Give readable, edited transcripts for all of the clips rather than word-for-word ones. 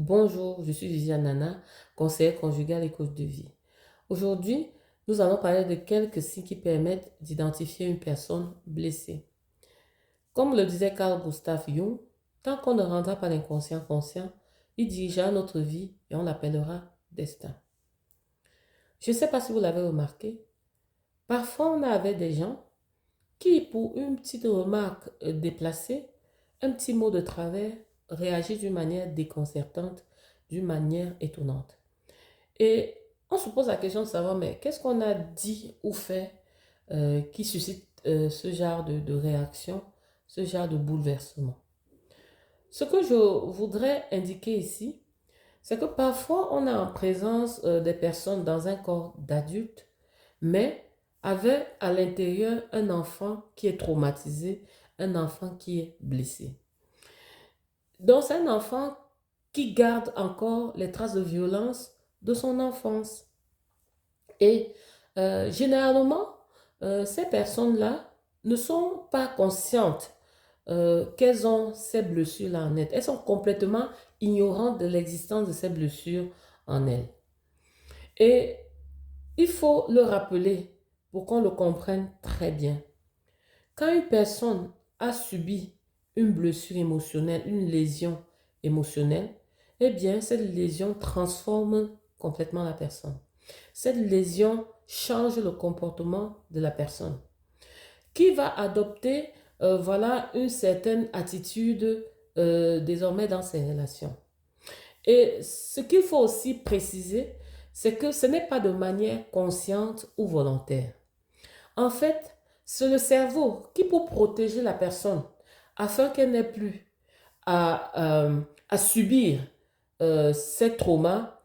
Bonjour, je suis Viviane Nana, conseillère conjugale et coach de vie. Aujourd'hui, nous allons parler de quelques signes qui permettent d'identifier une personne blessée. Comme le disait Carl Gustav Jung, tant qu'on ne rendra pas l'inconscient conscient, il dirigera notre vie et on l'appellera destin. Je ne sais pas si vous l'avez remarqué, parfois on a avec des gens qui, pour une petite remarque déplacée, un petit mot de travers, réagissent d'une manière déconcertante, d'une manière étonnante. Et on se pose la question de savoir, mais qu'est-ce qu'on a dit ou fait qui suscite ce genre de réaction, ce genre de bouleversement? Ce que je voudrais indiquer ici, c'est que parfois on est en présence des personnes dans un corps d'adulte, mais avec à l'intérieur un enfant qui est traumatisé, un enfant qui est blessé. Donc c'est un enfant qui garde encore les traces de violence de son enfance. Et généralement, ces personnes-là ne sont pas conscientes qu'elles ont ces blessures-là en elles. Elles sont complètement ignorantes de l'existence de ces blessures en elles. Et il faut le rappeler pour qu'on le comprenne très bien. Quand une personne a subi une blessure émotionnelle, une lésion émotionnelle, eh bien, cette lésion transforme complètement la personne. Cette lésion change le comportement de la personne qui va adopter voilà, une certaine attitude désormais dans ses relations. Et ce qu'il faut aussi préciser, c'est que ce n'est pas de manière consciente ou volontaire. En fait, c'est le cerveau qui, pour protéger la personne, afin qu'elle n'ait plus à subir ces traumas,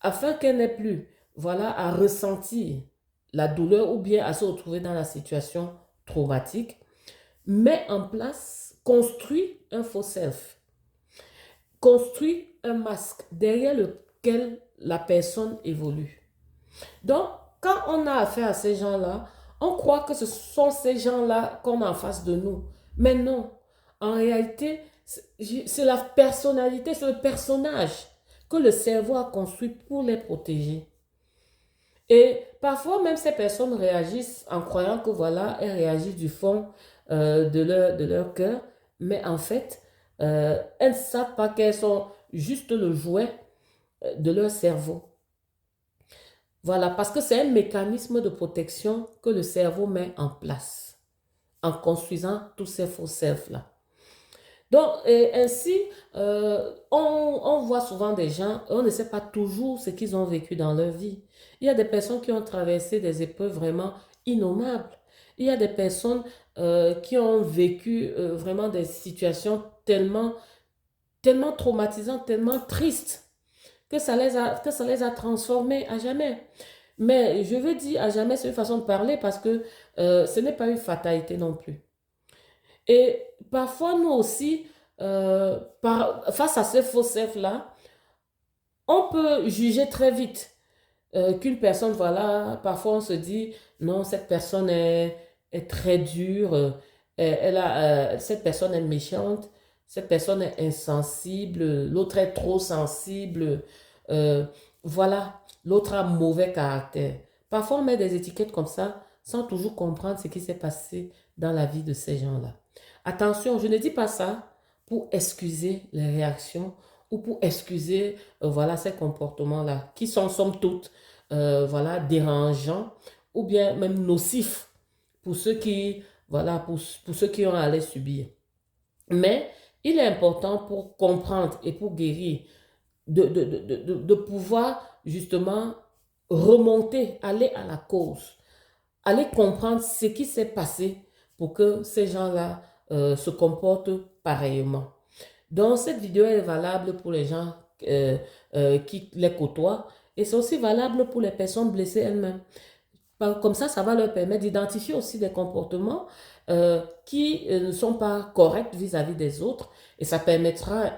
afin qu'elle n'ait plus voilà, à ressentir la douleur ou bien à se retrouver dans la situation traumatique, met en place, construit un faux self, construit un masque derrière lequel la personne évolue. Donc, quand on a affaire à ces gens-là, on croit que ce sont ces gens-là qu'on a en face de nous. Mais non, en réalité, c'est la personnalité, c'est le personnage que le cerveau a construit pour les protéger. Et parfois, même ces personnes réagissent en croyant que voilà, elles réagissent du fond de leur cœur, mais en fait, elles ne savent pas qu'elles sont juste le jouet de leur cerveau. Voilà, parce que c'est un mécanisme de protection que le cerveau met en place en construisant tous ces faux selfs-là. Donc, et ainsi, on voit souvent des gens, on ne sait pas toujours ce qu'ils ont vécu dans leur vie. Il y a des personnes qui ont traversé des épreuves vraiment innommables. Il y a des personnes qui ont vécu vraiment des situations tellement traumatisantes, tellement tristes, que ça les a transformés à jamais. Mais je veux dire à jamais, c'est une façon de parler parce que ce n'est pas une fatalité non plus. Et parfois, nous aussi, face à ces faux selfs-là, on peut juger très vite qu'une personne, voilà, parfois on se dit, non, cette personne est très dure, cette personne est méchante, cette personne est insensible, l'autre est trop sensible, euh, voilà, l'autre a mauvais caractère. Parfois on met des étiquettes comme ça sans toujours comprendre ce qui s'est passé dans la vie de ces gens-là. Attention, je ne dis pas ça pour excuser les réactions ou pour excuser voilà, ces comportements-là qui sont somme toute voilà, dérangeants ou bien même nocifs pour ceux qui, voilà, pour ceux qui ont à les subir. Mais il est important pour comprendre et pour guérir de pouvoir justement remonter, aller à la cause, aller comprendre ce qui s'est passé pour que ces gens-là se comportent pareillement. Donc, cette vidéo est valable pour les gens qui les côtoient et c'est aussi valable pour les personnes blessées elles-mêmes. Comme ça va leur permettre d'identifier aussi des comportements qui ne sont pas corrects vis-à-vis des autres et ça permettra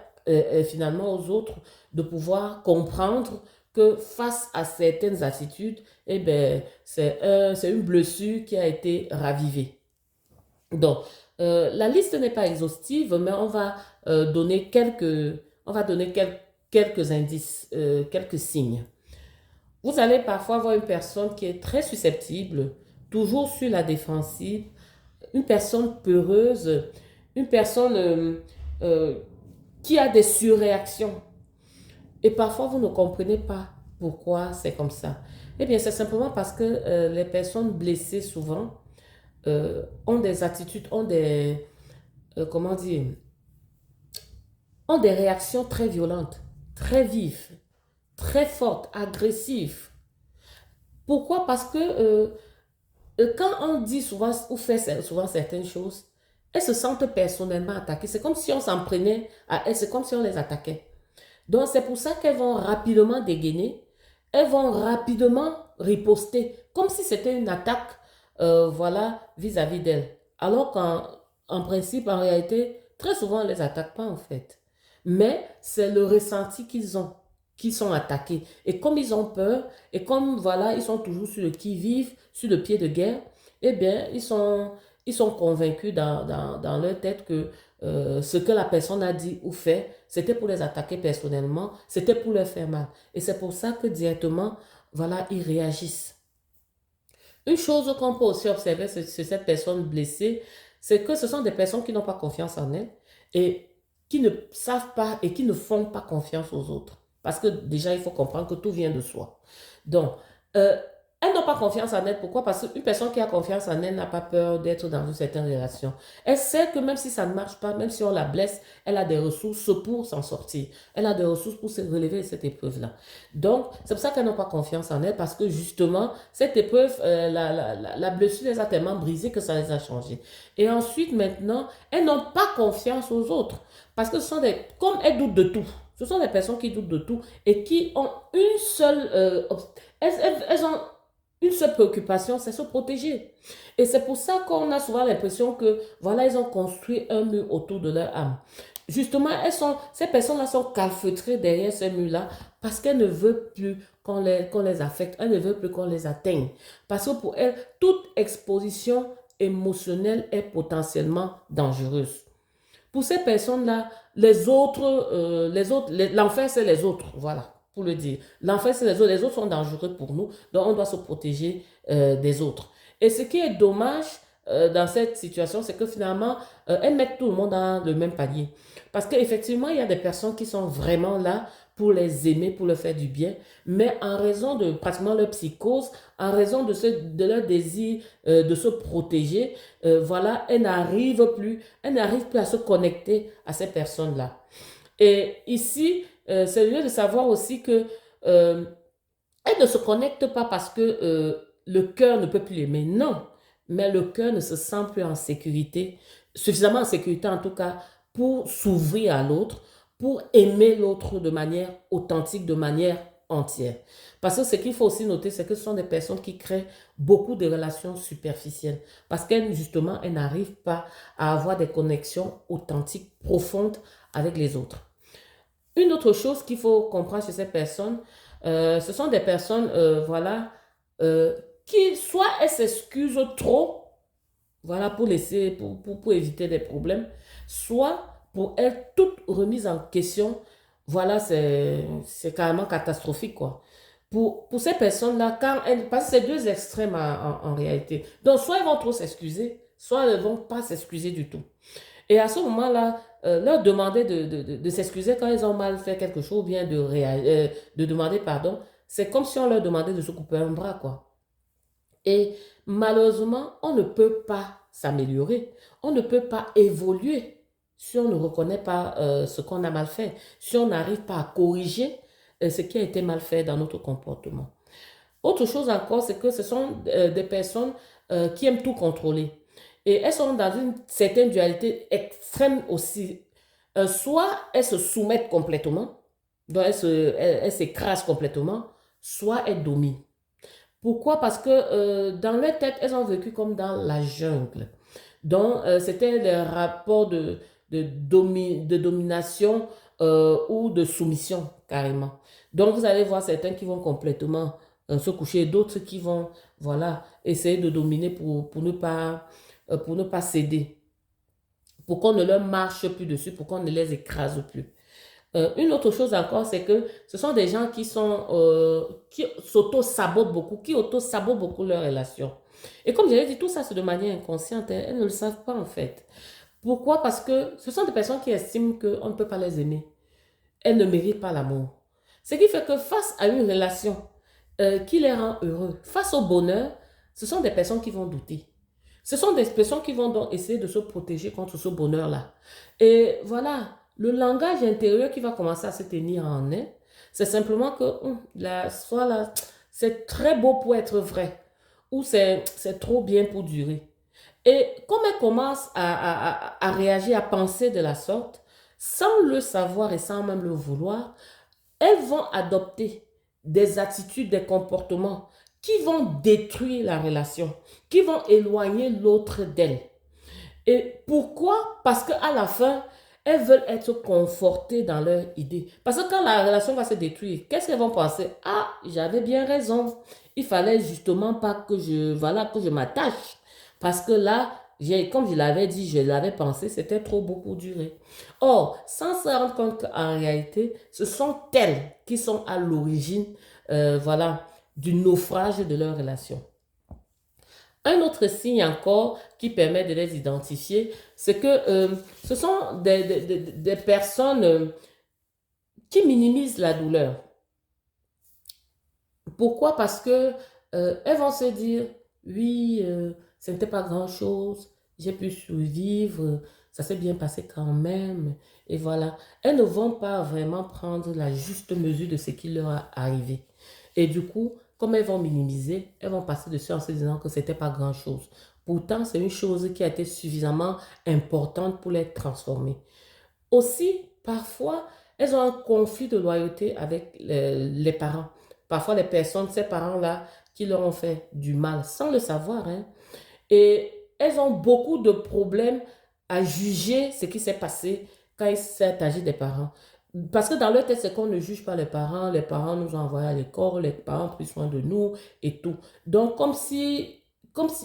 finalement aux autres de pouvoir comprendre que face à certaines attitudes, eh ben, c'est une blessure qui a été ravivée. Donc, la liste n'est pas exhaustive, mais on va donner quelques indices, quelques signes. Vous allez parfois voir une personne qui est très susceptible, toujours sur la défensive, une personne peureuse, une personne euh, qui a des surréactions. Et parfois, vous ne comprenez pas pourquoi c'est comme ça. Eh bien, c'est simplement parce que les personnes blessées, souvent, ont des attitudes, ont des, comment dire, ont des réactions très violentes, très vives, très fortes, agressives. Pourquoi? Parce que quand on dit souvent ou fait souvent certaines choses, elles se sentent personnellement attaquées. C'est comme si on s'en prenait à elles, c'est comme si on les attaquait. Donc c'est pour ça qu'elles vont rapidement dégainer, elles vont rapidement riposter, comme si c'était une attaque, voilà, vis-à-vis d'elles. Alors qu'en principe, en réalité, très souvent, on ne les attaque pas en fait. Mais c'est le ressenti qu'ils ont, qu'ils sont attaqués. Et comme ils ont peur, et comme voilà, ils sont toujours sur le qui-vive, sur le pied de guerre, eh bien, ils sont convaincus dans leur tête que ce que la personne a dit ou fait, c'était pour les attaquer personnellement, c'était pour leur faire mal. Et c'est pour ça que directement, voilà, ils réagissent. Une chose qu'on peut aussi observer sur cette personne blessée, c'est que ce sont des personnes qui n'ont pas confiance en elles et qui ne savent pas et qui ne font pas confiance aux autres. Parce que déjà, il faut comprendre que tout vient de soi. Donc, euh, elles n'ont pas confiance en elles. Pourquoi? Parce qu'une personne qui a confiance en elle n'a pas peur d'être dans une certaine relation. Elle sait que même si ça ne marche pas, même si on la blesse, elle a des ressources pour s'en sortir. Elle a des ressources pour se relever de cette épreuve-là. Donc, c'est pour ça qu'elles n'ont pas confiance en elles, parce que justement, cette épreuve, la blessure les a tellement brisées que ça les a changées. Et ensuite, maintenant, elles n'ont pas confiance aux autres, parce que ce sont des, comme elles doutent de tout, ce sont des personnes qui doutent de tout et qui ont une seule, elles ont une seule préoccupation, c'est se protéger. Et c'est pour ça qu'on a souvent l'impression que, voilà, ils ont construit un mur autour de leur âme. Justement, ces personnes-là sont calfeutrées derrière ce mur-là parce qu'elles ne veulent plus qu'on les affecte, elles ne veulent plus qu'on les atteigne. Parce que pour elles, toute exposition émotionnelle est potentiellement dangereuse. Pour ces personnes-là, l'enfer, c'est les autres, voilà, pour le dire. L'enfer, c'est les autres sont dangereux pour nous, donc on doit se protéger des autres. Et ce qui est dommage dans cette situation, c'est que finalement, elles mettent tout le monde dans le même panier. Parce qu'effectivement, il y a des personnes qui sont vraiment là pour les aimer, pour leur faire du bien, mais en raison de pratiquement leur psychose, en raison de leur désir de se protéger, voilà, elles n'arrivent plus à se connecter à ces personnes-là. Et ici, c'est lieu de savoir aussi que euh, elles ne se connectent pas parce que le cœur ne peut plus l'aimer, non, mais le cœur ne se sent plus en sécurité, suffisamment en sécurité en tout cas, pour s'ouvrir à l'autre, pour aimer l'autre de manière authentique, de manière entière. Parce que ce qu'il faut aussi noter, c'est que ce sont des personnes qui créent beaucoup de relations superficielles. Parce qu'elles, justement, elles n'arrivent pas à avoir des connexions authentiques, profondes avec les autres. Une autre chose qu'il faut comprendre chez ces personnes, ce sont des personnes, voilà, euh, qui soit elles s'excusent trop, voilà, pour laisser, pour éviter des problèmes, soit pour elles, toute remise en question, voilà, c'est carrément catastrophique, quoi. Pour ces personnes-là, quand elles passent ces deux extrêmes en réalité. Donc, soit elles vont trop s'excuser, soit elles ne vont pas s'excuser du tout. Et à ce moment-là, leur demander de s'excuser quand ils ont mal fait quelque chose, ou bien de demander pardon, c'est comme si on leur demandait de se couper un bras, quoi. Et malheureusement, on ne peut pas s'améliorer, on ne peut pas évoluer si on ne reconnaît pas ce qu'on a mal fait, si on n'arrive pas à corriger ce qui a été mal fait dans notre comportement. Autre chose encore, c'est que ce sont des personnes qui aiment tout contrôler. Et elles sont dans une certaine dualité extrême aussi. Soit elles se soumettent complètement, donc elles s'écrasent complètement, soit elles dominent. Pourquoi? Parce que dans leur tête, elles ont vécu comme dans la jungle. Donc, c'était le rapport de domination ou de soumission, carrément. Donc, vous allez voir certains qui vont complètement se coucher, d'autres qui vont, voilà, essayer de dominer pour ne pas céder, pour qu'on ne leur marche plus dessus, pour qu'on ne les écrase plus. Une autre chose encore, c'est que ce sont des gens qui s'auto-sabotent beaucoup, qui auto-sabotent beaucoup leurs relations. Et comme je l'ai dit, tout ça, c'est de manière inconsciente. Hein. Elles ne le savent pas, en fait. Pourquoi? Parce que ce sont des personnes qui estiment qu'on ne peut pas les aimer. Elles ne méritent pas l'amour. Ce qui fait que face à une relation qui les rend heureux, face au bonheur, ce sont des personnes qui vont douter. Ce sont des personnes qui vont donc essayer de se protéger contre ce bonheur-là. Et voilà, le langage intérieur qui va commencer à se tenir en eux, c'est simplement que soit là, c'est très beau pour être vrai, ou c'est trop bien pour durer. Et comme elles commencent à réagir, à penser de la sorte, sans le savoir et sans même le vouloir, elles vont adopter des attitudes, des comportements qui vont détruire la relation, qui vont éloigner l'autre d'elle. Et pourquoi? Parce qu'à la fin, elles veulent être confortées dans leur idée. Parce que quand la relation va se détruire, qu'est-ce qu'elles vont penser? Ah, j'avais bien raison. Il fallait justement pas que que je m'attache. Parce que là, comme je l'avais dit, je l'avais pensé, c'était trop beau pour durer. Or, sans se rendre compte qu'en réalité, ce sont elles qui sont à l'origine, du naufrage de leur relation. Un autre signe encore qui permet de les identifier, c'est que ce sont des personnes qui minimisent la douleur. Pourquoi? Parce que elles vont se dire, oui, ce n'était pas grand-chose, j'ai pu survivre, ça s'est bien passé quand même, et voilà. Elles ne vont pas vraiment prendre la juste mesure de ce qui leur est arrivé. Et du coup, comme elles vont minimiser, elles vont passer dessus en se disant que c'était pas grand-chose. Pourtant, c'est une chose qui a été suffisamment importante pour les transformer. Aussi, parfois, elles ont un conflit de loyauté avec les parents. Parfois, les personnes, ces parents-là, qui leur ont fait du mal sans le savoir, hein. Et elles ont beaucoup de problèmes à juger ce qui s'est passé quand il s'est agi des parents. Parce que dans leur tête, c'est qu'on ne juge pas les parents nous ont envoyés à l'école, les parents ont pris soin de nous et tout. Donc, comme si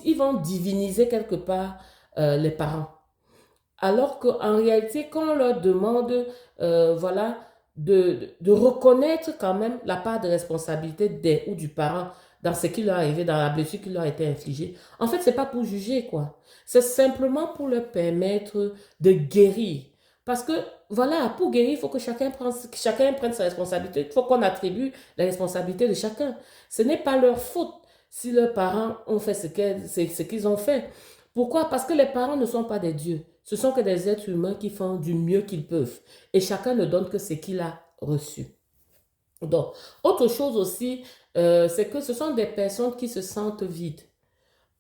ils vont diviniser quelque part les parents. Alors qu'en réalité, quand on leur demande, de reconnaître quand même la part de responsabilité des ou du parent dans ce qui leur est arrivé, dans la blessure qui leur a été infligée, en fait, c'est pas pour juger, quoi. C'est simplement pour leur permettre de guérir. Parce que, voilà, pour guérir, il faut que chacun prenne sa responsabilité. Il faut qu'on attribue la responsabilité de chacun. Ce n'est pas leur faute si leurs parents ont fait ce qu'ils ont fait. Pourquoi? Parce que les parents ne sont pas des dieux. Ce sont que des êtres humains qui font du mieux qu'ils peuvent. Et chacun ne donne que ce qu'il a reçu. Donc, autre chose aussi, c'est que ce sont des personnes qui se sentent vides.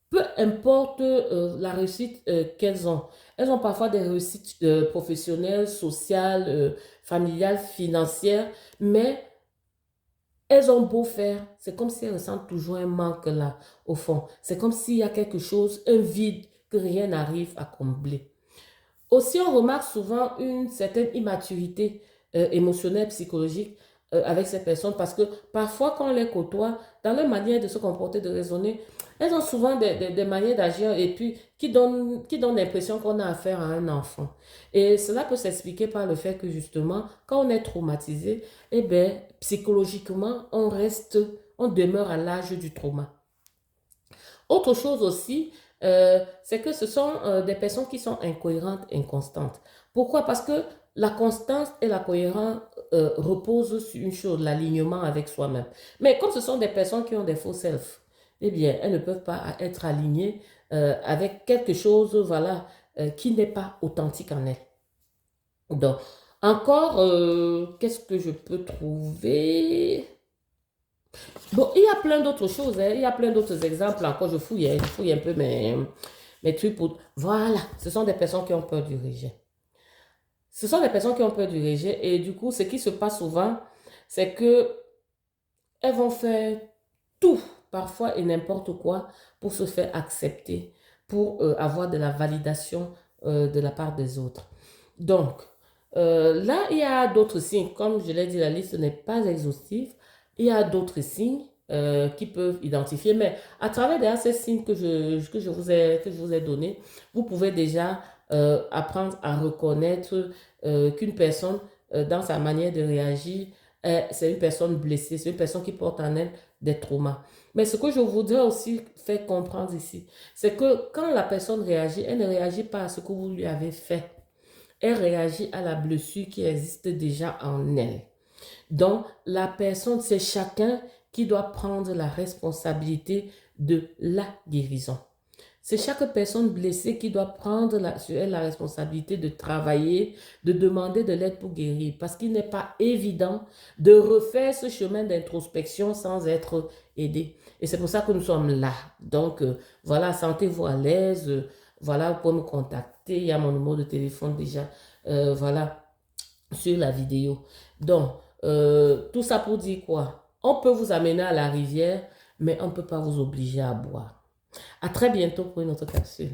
Peu importe la réussite qu'elles ont. Elles ont parfois des réussites professionnelles, sociales, familiales, financières, mais elles ont beau faire, c'est comme si elles ressentent toujours un manque là, au fond. C'est comme s'il y a quelque chose, un vide que rien n'arrive à combler. Aussi, on remarque souvent une certaine immaturité émotionnelle, psychologique avec ces personnes parce que parfois, quand on les côtoie, dans leur manière de se comporter, de raisonner, elles ont souvent des manières d'agir et puis qui donnent l'impression qu'on a affaire à un enfant. Et cela peut s'expliquer par le fait que justement, quand on est traumatisé, eh bien, psychologiquement, on demeure à l'âge du trauma. Autre chose aussi, c'est que ce sont des personnes qui sont incohérentes, inconstantes. Pourquoi? Parce que la constance et la cohérence reposent sur une chose, l'alignement avec soi-même. Mais comme ce sont des personnes qui ont des faux self, eh bien, elles ne peuvent pas être alignées avec quelque chose, voilà, qui n'est pas authentique en elles. Donc, encore, qu'est-ce que je peux trouver? Bon, il y a plein d'autres choses, hein. Il y a plein d'autres exemples. Encore, je fouille un peu mes trucs pour... Voilà, ce sont des personnes qui ont peur du rejet. Ce sont des personnes qui ont peur du rejet et du coup, ce qui se passe souvent, c'est que elles vont faire tout, parfois et n'importe quoi, pour se faire accepter, pour avoir de la validation de la part des autres. Donc, là, il y a d'autres signes. Comme je l'ai dit, la liste n'est pas exhaustive. Il y a d'autres signes qui peuvent identifier, mais à travers derrière ces signes que je vous ai donnés, vous pouvez déjà apprendre à reconnaître qu'une personne dans sa manière de réagir, c'est une personne blessée, c'est une personne qui porte en elle des traumas. Mais ce que je voudrais aussi faire comprendre ici, c'est que quand la personne réagit, elle ne réagit pas à ce que vous lui avez fait. Elle réagit à la blessure qui existe déjà en elle. Donc, la personne, c'est chacun qui doit prendre la responsabilité de la guérison. C'est chaque personne blessée qui doit prendre sur elle la responsabilité de travailler, de demander de l'aide pour guérir. Parce qu'il n'est pas évident de refaire ce chemin d'introspection sans être aidé. Et c'est pour ça que nous sommes là. Donc, voilà, sentez-vous à l'aise. Voilà, vous pouvez me contacter. Il y a mon numéro de téléphone déjà. Voilà, sur la vidéo. Donc, tout ça pour dire quoi? On peut vous amener à la rivière, mais on ne peut pas vous obliger à boire. À très bientôt pour une autre capsule.